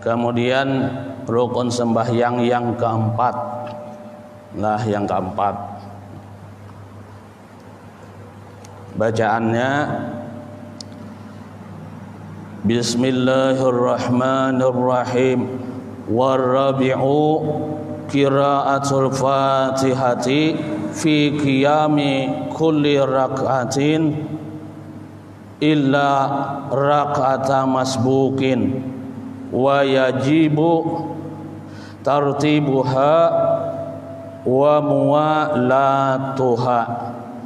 Kemudian rukun sembahyang yang keempat. Nah, yang keempat. Bacaannya Bismillahirrahmanirrahim. Warabi'u qiraatul Fatihati fi qiyami kulli rak'atin illa rak'ata masbukin wa yajibu tartibuha wa muwalatuha.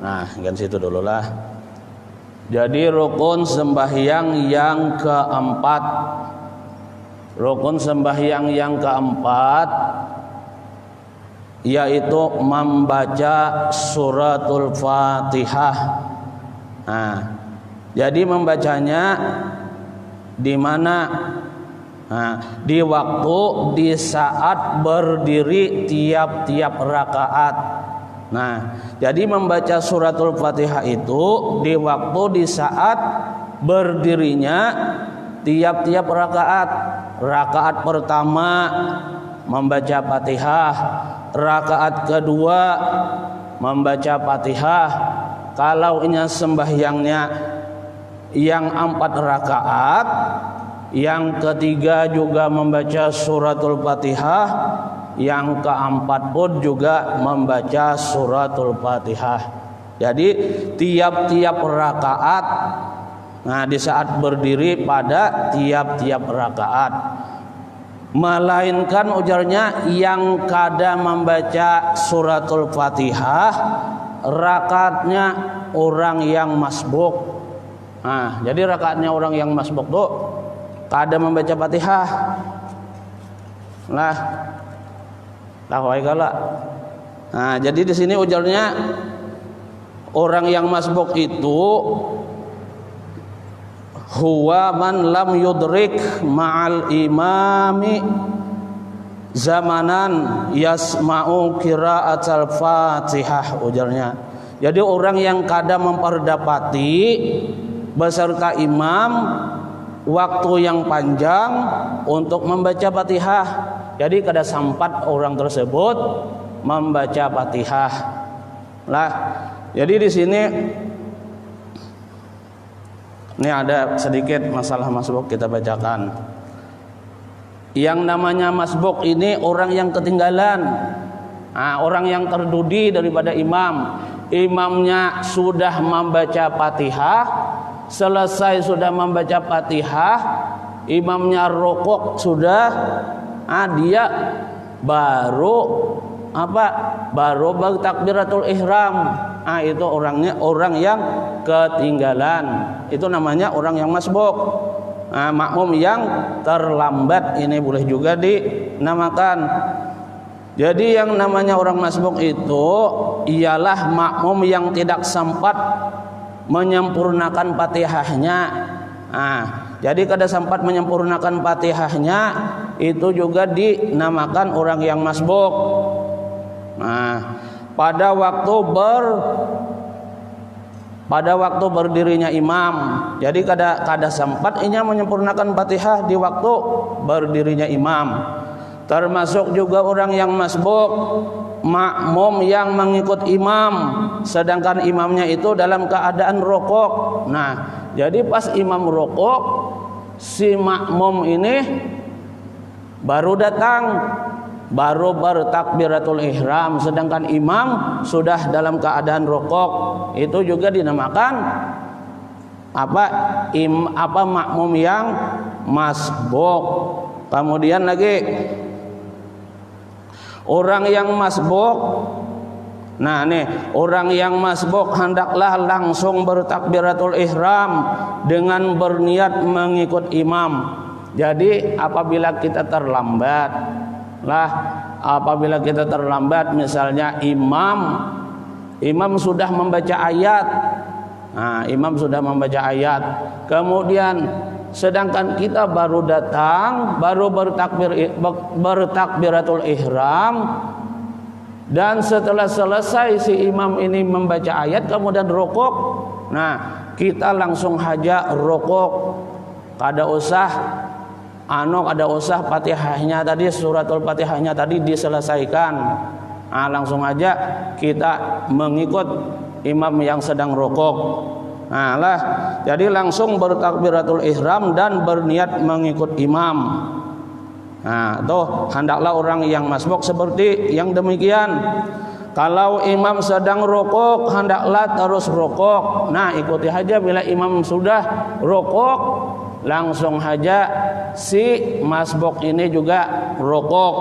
Nah, kan situ dulu lah. Jadi rukun sembahyang yang keempat. Rukun sembahyang yang keempat yaitu membaca suratul Fatihah. Nah, jadi membacanya di mana? Nah, di waktu, di saat berdiri tiap-tiap rakaat. Nah, jadi membaca suratul Fatihah itu di waktu, di saat berdirinya tiap-tiap rakaat. Rakaat pertama membaca Fatihah, rakaat kedua membaca Fatihah. Kalau ini sembahyangnya yang 4 rakaat, yang ketiga juga membaca suratul Fatihah, yang keempat pun juga membaca suratul Fatihah. Jadi tiap-tiap rakaat, nah di saat berdiri pada tiap-tiap rakaat. Melainkan ujarnya yang kada membaca suratul Fatihah, rakaatnya orang yang masbuk. Nah, jadi rakaatnya orang yang masbuk tuh kada membaca Fatihah. Nah, nah, jadi di sini ujarnya orang yang masbuk itu huwa man lam yudrik ma'al imami zamanan yasma'u qira'atal Fatihah, ujarnya. Jadi orang yang kada memperdapati beserta imam waktu yang panjang untuk membaca Fatihah. Jadi kada sempat orang tersebut membaca Fatihah. Lah, jadi di sini ini ada sedikit masalah masbuk, kita bacakan. Yang namanya masbuk ini orang yang ketinggalan. Nah, orang yang terdudi daripada imam. Imamnya sudah membaca Fatihah, selesai sudah membaca Fatihah, imamnya rukuk sudah, dia baru baru bertakbiratul ihram. Itu orangnya orang yang ketinggalan. Itu namanya orang yang masbuk. Makmum yang terlambat ini boleh juga dinamakan. Jadi yang namanya orang masbuk itu ialah makmum yang tidak sempat menyempurnakan Fatihahnya. Jadi kada sempat menyempurnakan Fatihahnya, itu juga dinamakan orang yang masbuk. Pada waktu berdirinya imam, jadi kada sempat inya menyempurnakan Fatihah di waktu berdirinya imam. Termasuk juga orang yang masbuk, makmum yang mengikut imam, sedangkan imamnya itu dalam keadaan rukuk. Nah, jadi pas imam rukuk, si makmum ini baru datang, baru bertakbiratul ihram, sedangkan imam sudah dalam keadaan rukuk. Itu juga dinamakan makmum yang masbuk. Kemudian lagi orang yang masbuk. Nah, orang yang masbuk hendaklah langsung bertakbiratul ihram dengan berniat mengikut imam. Jadi apabila kita terlambat, misalnya imam sudah membaca ayat. Imam sudah membaca ayat. Kemudian sedangkan kita baru datang, baru bertakbiratul ihram, dan setelah selesai si imam ini membaca ayat kemudian rukuk. Nah, kita langsung haja rukuk. Kada usah ada usah Fatihahnya tadi, suratul Fatihahnya tadi diselesaikan. Langsung aja kita mengikut imam yang sedang rukuk. Jadi langsung bertakbiratul ihram dan berniat mengikut imam. Tuh hendaklah orang yang masbuk seperti yang demikian. Kalau imam sedang rukuk, hendaklah terus rukuk. Ikuti aja bila imam sudah rukuk, langsung aja si masbuk ini juga rukuk.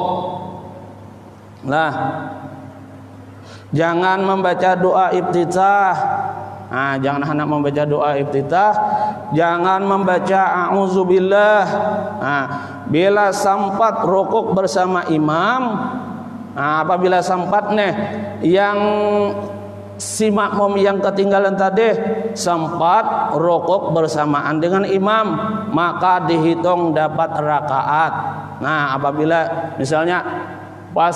Jangan membaca doa iftitah. Jangan hendak membaca doa iftitah, jangan membaca a'udzubillah. Bila sempat rukuk bersama imam, apabila sempat yang si makmum yang ketinggalan tadi sempat rukuk bersamaan dengan imam, maka dihitung dapat rakaat. Apabila misalnya pas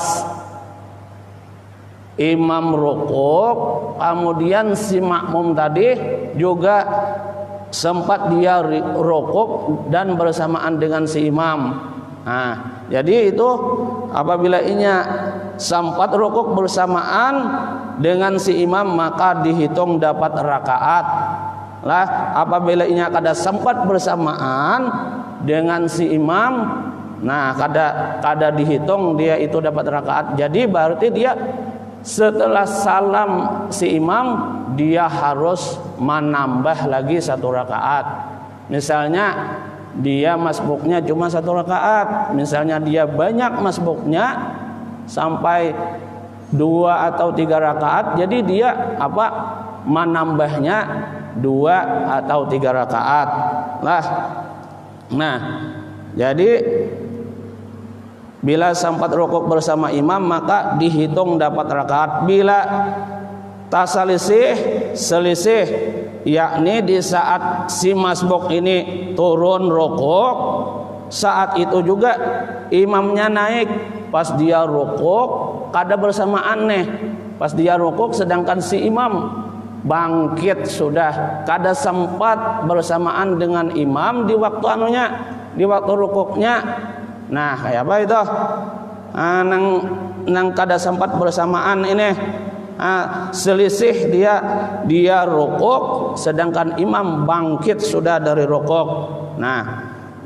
imam rukuk, kemudian si makmum tadi juga sempat dia rukuk dan bersamaan dengan si imam. Jadi itu apabila inya sempat rukuk bersamaan dengan si imam, maka dihitung dapat rakaat. Apabila inya kada sempat bersamaan dengan si imam, kada dihitung dia itu dapat rakaat. Jadi berarti dia setelah salam si imam, dia harus menambah lagi 1 rakaat. Misalnya dia masbuknya cuma 1 rakaat, misalnya dia banyak masbuknya sampai 2 atau 3 rakaat, jadi dia menambahnya 2 atau 3 rakaat. Jadi bila sempat rukuk bersama imam, maka dihitung dapat rakaat. Bila selisih, yakni di saat si masbuk ini turun rukuk, saat itu juga imamnya naik. Pas dia rukuk, kada bersamaan pas dia rukuk, sedangkan si imam bangkit sudah, kada sempat bersamaan dengan imam di waktu di waktu rukuknya. Kayak apa itu? Nang kada sempat bersamaan ini. Selisih dia rukuk, sedangkan imam bangkit sudah dari rukuk.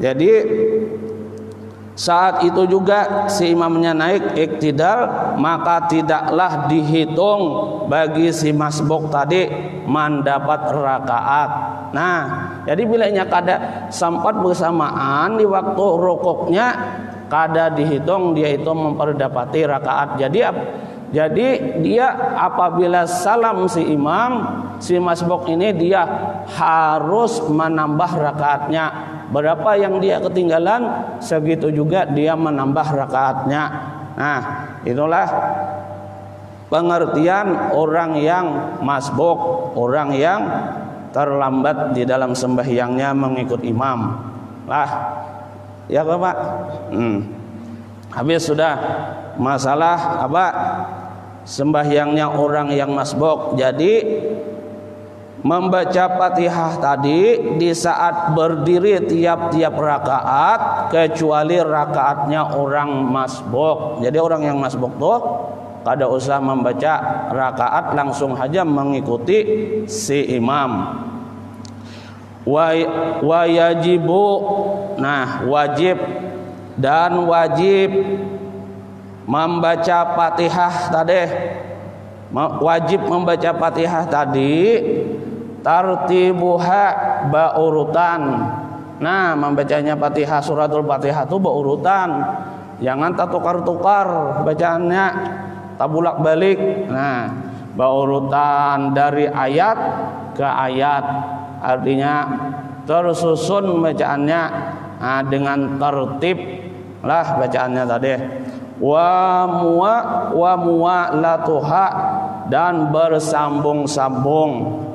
Jadi saat itu juga si imamnya naik iktidal, maka tidaklah dihitung bagi si masbuk tadi mendapat rakaat. Jadi bila nya kada sempat bersamaan di waktu rukuknya, kada dihitung dia itu memperdapati rakaat. Jadi dia apabila salam si imam, si masbuk ini dia harus menambah rakaatnya. Berapa yang dia ketinggalan, segitu juga dia menambah rakaatnya. Itulah pengertian orang yang masbuk, orang yang terlambat di dalam sembahyangnya mengikut imam. Ya Bapak. Habis sudah masalah sembahyangnya orang yang masbuk. Jadi membaca Fatihah tadi di saat berdiri tiap-tiap rakaat, kecuali rakaatnya orang masbuk. Jadi orang yang masbuk tuh kada usah membaca rakaat, langsung aja mengikuti si imam. Wa yajibu, wajib membaca Fatihah tadi, wajib membaca Fatihah tadi tartibuha baurutan. Membacanya Fatihah, suratul Fatihah itu baurutan, jangan tukar-tukar bacaannya, tabulak balik. Baurutan dari ayat ke ayat, artinya tersusun bacaannya dengan tertib bacaannya tadi. Wa muwalatuha, dan bersambung-sambung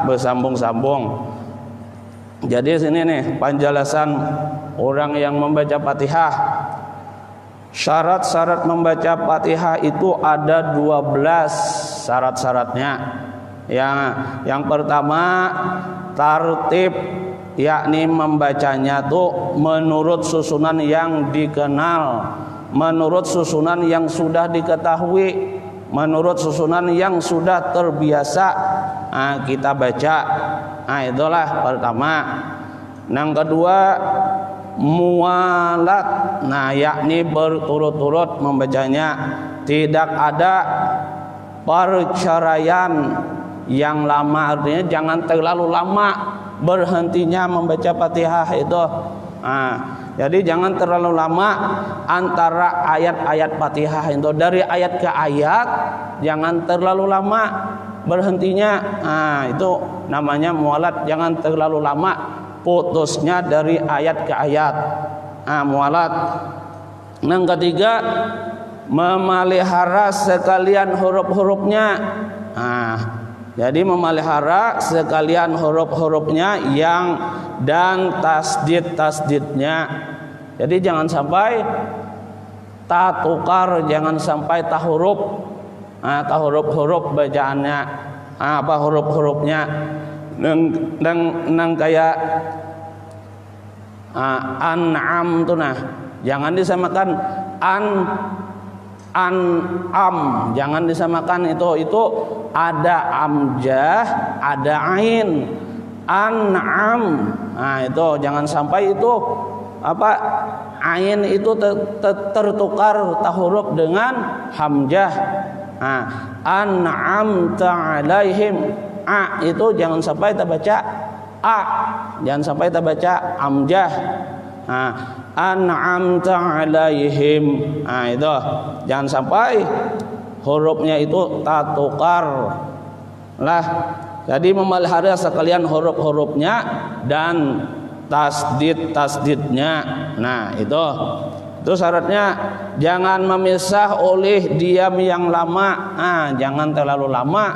bersambung-sambung. Jadi sini penjelasan orang yang membaca Fatihah. Syarat-syarat membaca Fatihah itu ada 12 syarat-syaratnya. Yang pertama, tartib yakni membacanya tuh menurut susunan yang dikenal, menurut susunan yang sudah diketahui, menurut susunan yang sudah terbiasa kita baca. Itulah pertama. Yang kedua, mualat, yakni berturut-turut membacanya, tidak ada perceraian yang lama, artinya jangan terlalu lama berhentinya membaca Fatihah itu. Jadi jangan terlalu lama antara ayat-ayat Fatihah itu, dari ayat ke ayat jangan terlalu lama berhentinya. Itu namanya mualat, jangan terlalu lama putusnya dari ayat ke ayat. Mualat. Yang ketiga, memelihara sekalian huruf-hurufnya. Jadi memelihara sekalian huruf-hurufnya yang dan tasdid-tasdidnya. Jadi jangan sampai tukar, jangan sampai huruf bacaannya, huruf-hurufnya dan kayak an'am tuh, jangan disamakan an'am, jangan disamakan itu ada amjah, ada ain. An'am, itu jangan sampai itu ain itu tertukar huruf dengan hamzah. An'amta alaihim, itu jangan sampai kita baca jangan sampai kita baca amjah. An'amta alaihim, itu jangan sampai hurufnya itu tatukar lah. Jadi memelihara sekalian huruf-hurufnya dan tasdid-tasdidnya. Itu syaratnya. Jangan memisah oleh diam yang lama. Jangan terlalu lama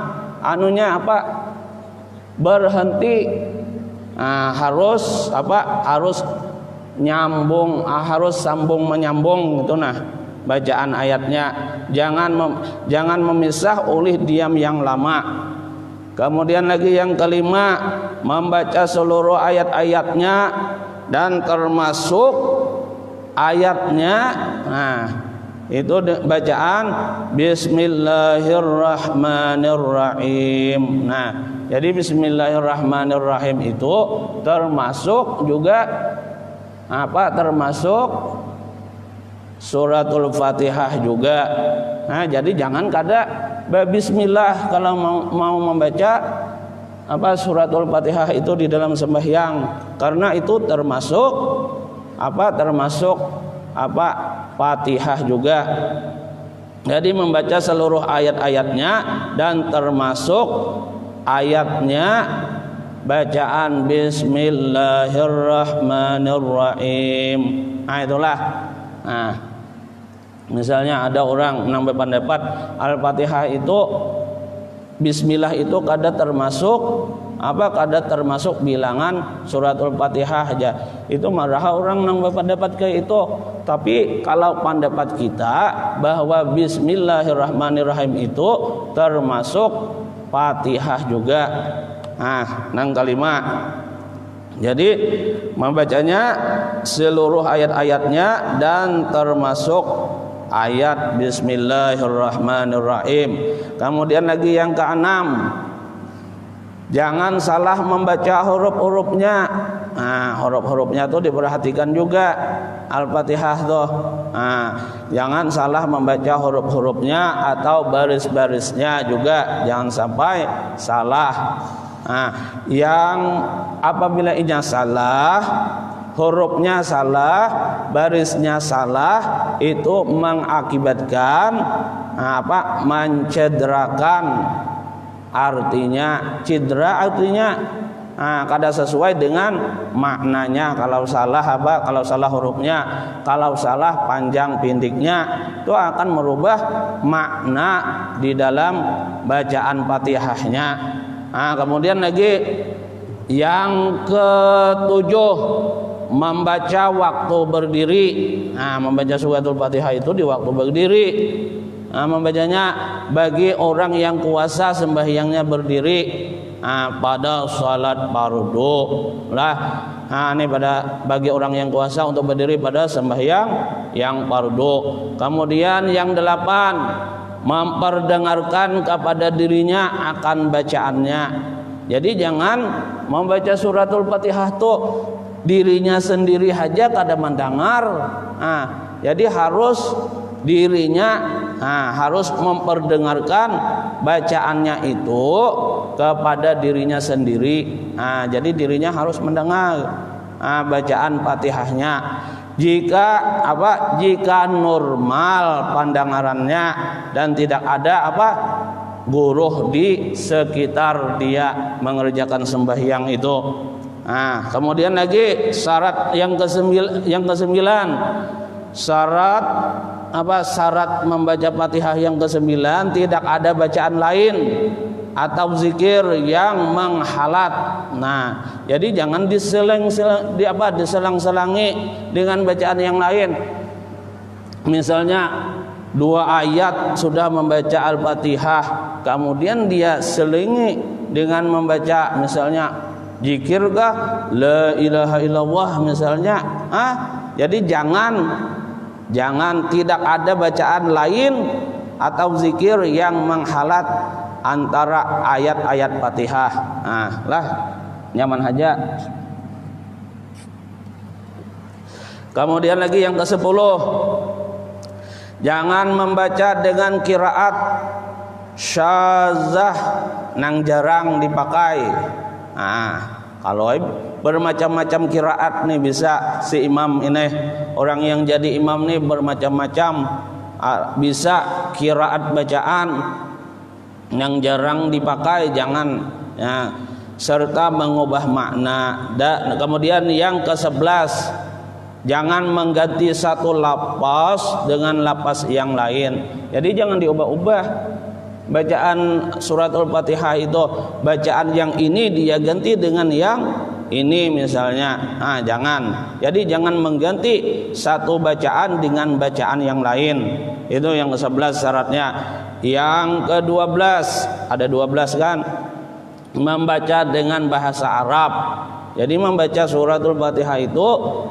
berhenti. Harus nyambung, harus sambung menyambung gitu bacaan ayatnya. Jangan memisah oleh diam yang lama. Kemudian lagi yang kelima, membaca seluruh ayat-ayatnya dan termasuk ayatnya. Itu bacaan Bismillahirrahmanirrahim. Jadi Bismillahirrahmanirrahim itu termasuk juga termasuk suratul Fatihah juga. Jadi jangan kada bismillah kalau mau membaca suratul Fatihah itu di dalam sembahyang, karena itu termasuk Fatihah juga. Jadi membaca seluruh ayat-ayatnya dan termasuk ayatnya bacaan Bismillahirrahmanirrahim. Itulah. Misalnya ada orang nambah pendapat Al-Fatihah itu Bismillah itu kada termasuk bilangan suratul Fatihah aja. Itu marah orang nambah pendapat kayak itu. Tapi kalau pendapat kita bahwa Bismillahirrahmanirrahim itu termasuk Fatihah juga. Yang kelima, jadi membacanya seluruh ayat-ayatnya dan termasuk ayat Bismillahirrahmanirrahim. Kemudian lagi yang keenam, jangan salah membaca huruf-hurufnya. Huruf-hurufnya tuh diperhatikan juga Al-Fatihah tuh. Jangan salah membaca huruf-hurufnya atau baris-barisnya juga, jangan sampai salah. Yang apabila ini salah, hurufnya salah, barisnya salah, itu mengakibatkan mencederakan. Artinya cedera, artinya kada sesuai dengan maknanya. Kalau salah kalau salah hurufnya, kalau salah panjang pendeknya, itu akan merubah makna di dalam bacaan Fatihahnya. Kemudian lagi yang ketujuh, membaca waktu berdiri. Membaca suratul Fatihah itu di waktu berdiri. Membacanya bagi orang yang kuasa sembahyangnya berdiri. pada salat fardu lah. Ini bagi orang yang kuasa untuk berdiri pada sembahyang yang fardu. Kemudian yang 8, memperdengarkan kepada dirinya akan bacaannya. Jadi jangan membaca suratul Fatihah tuh dirinya sendiri aja kada mendengar. Jadi harus dirinya harus memperdengarkan bacaannya itu kepada dirinya sendiri. Jadi dirinya harus mendengar bacaan Fatihahnya. Jika normal pandangannya dan tidak ada guru di sekitar dia mengerjakan sembahyang itu. Kemudian lagi syarat yang ke-9, syarat membaca Fatihah yang ke-9 tidak ada bacaan lain atau zikir yang menghalat. Jadi jangan diselang-selangi dengan bacaan yang lain. Misalnya 2 ayat sudah membaca Al-Fatihah, kemudian dia selingi dengan membaca misalnya zikir kah, la ilaha illallah misalnya. Jadi jangan tidak ada bacaan lain atau zikir yang menghalat antara ayat-ayat Fatihah. Nyaman aja. Kemudian lagi yang ke-10, jangan membaca dengan qiraat syazah nang jarang dipakai. Kalau bermacam-macam qiraat nih bisa si imam ini, orang yang jadi imam nih bermacam-macam, bisa qiraat bacaan yang jarang dipakai, jangan serta mengubah makna. Kemudian yang ke-11, jangan mengganti satu lafaz dengan lafaz yang lain. Jadi jangan diubah-ubah bacaan suratul Fatihah itu, bacaan yang ini dia ganti dengan yang ini misalnya. Jangan. Jadi jangan mengganti satu bacaan dengan bacaan yang lain. Itu yang ke-11 syaratnya. Yang ke-12, ada 12 kan, membaca dengan bahasa Arab. Jadi membaca suratul Fatihah itu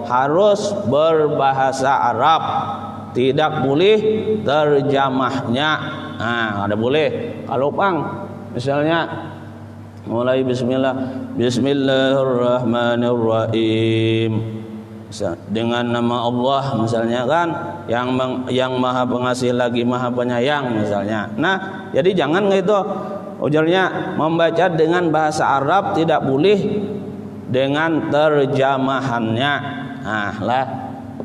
harus berbahasa Arab, tidak boleh terjemahnya. Ada boleh. Kalau misalnya mulai Bismillahirrahmanirrahim dengan nama Allah misalnya kan, yang Maha Pengasih lagi Maha Penyayang misalnya. Jadi jangan gitu. Ujarnya membaca dengan bahasa Arab tidak boleh dengan terjemahannya.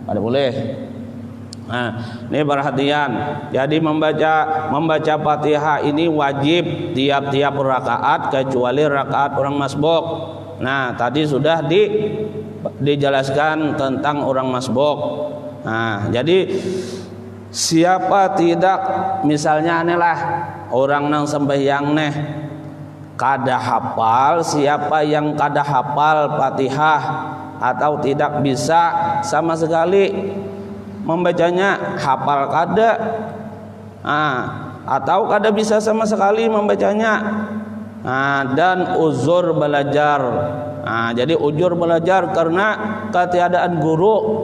Ada boleh. Ini perhatian. Jadi membaca Fatihah ini wajib tiap-tiap rakaat kecuali rakaat orang masbuk. Tadi sudah dijelaskan tentang orang masbuk. Jadi siapa tidak, misalnya inilah orang nang sembahyang nih kada hafal, siapa yang kada hafal Fatihah atau tidak bisa sama sekali membacanya, hafal kada atau kada bisa sama sekali membacanya, dan uzur belajar. Jadi uzur belajar karena ketiadaan guru.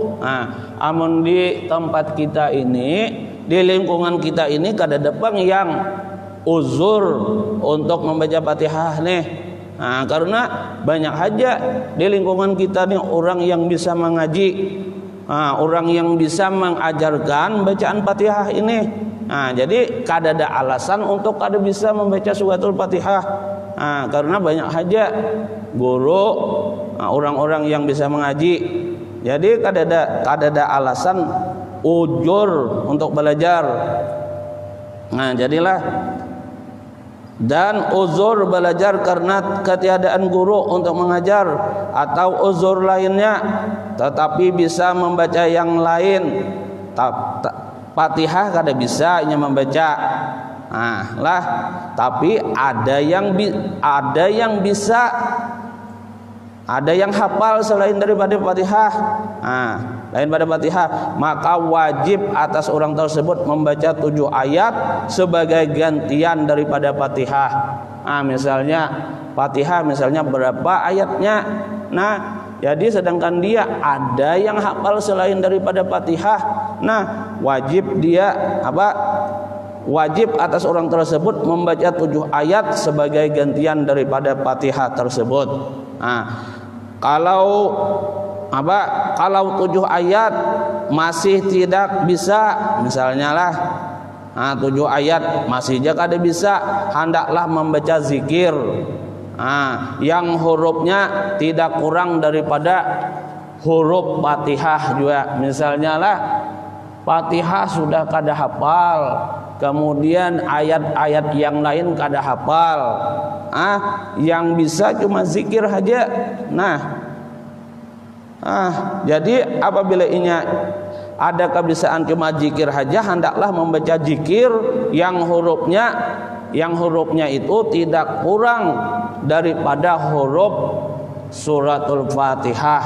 Amun di tempat kita ini, di lingkungan kita ini kada dapang yang uzur untuk membaca Fatihah nih. Karena banyak aja di lingkungan kita nih orang yang bisa mengaji, orang yang bisa mengajarkan bacaan Fatihah ini. Jadi kada ada alasan untuk kada bisa membaca suratul Fatihah. Karena banyak aja guru, orang-orang yang bisa mengaji. Jadi kada ada alasan ujur untuk belajar. Jadilah, dan uzur belajar karena ketiadaan guru untuk mengajar atau uzur lainnya, tetapi bisa membaca yang lain. Fatihah kada bisa hanya membaca. Tapi ada yang bisa, ada yang hafal selain daripada Fatihah. Lain pada Fatihah, maka wajib atas orang tersebut membaca 7 ayat sebagai gantian daripada Fatihah. Misalnya Fatihah misalnya berapa ayatnya. Nah, jadi sedangkan dia ada yang hafal selain daripada Fatihah. Nah, wajib dia wajib atas orang tersebut membaca 7 ayat sebagai gantian daripada Fatihah tersebut. Nah, kalau 7 ayat masih tidak bisa, misalnya lah 7 ayat masih kada bisa, hendaklah membaca zikir yang hurufnya tidak kurang daripada huruf Fatihah juga. Misalnya lah Fatihah sudah kada hafal, kemudian ayat-ayat yang lain kada hafal, yang bisa cuma zikir saja. Jadi apabila ini ada kebiasaan cuma zikir saja, hendaklah membaca zikir yang hurufnya itu tidak kurang daripada huruf suratul Fatihah.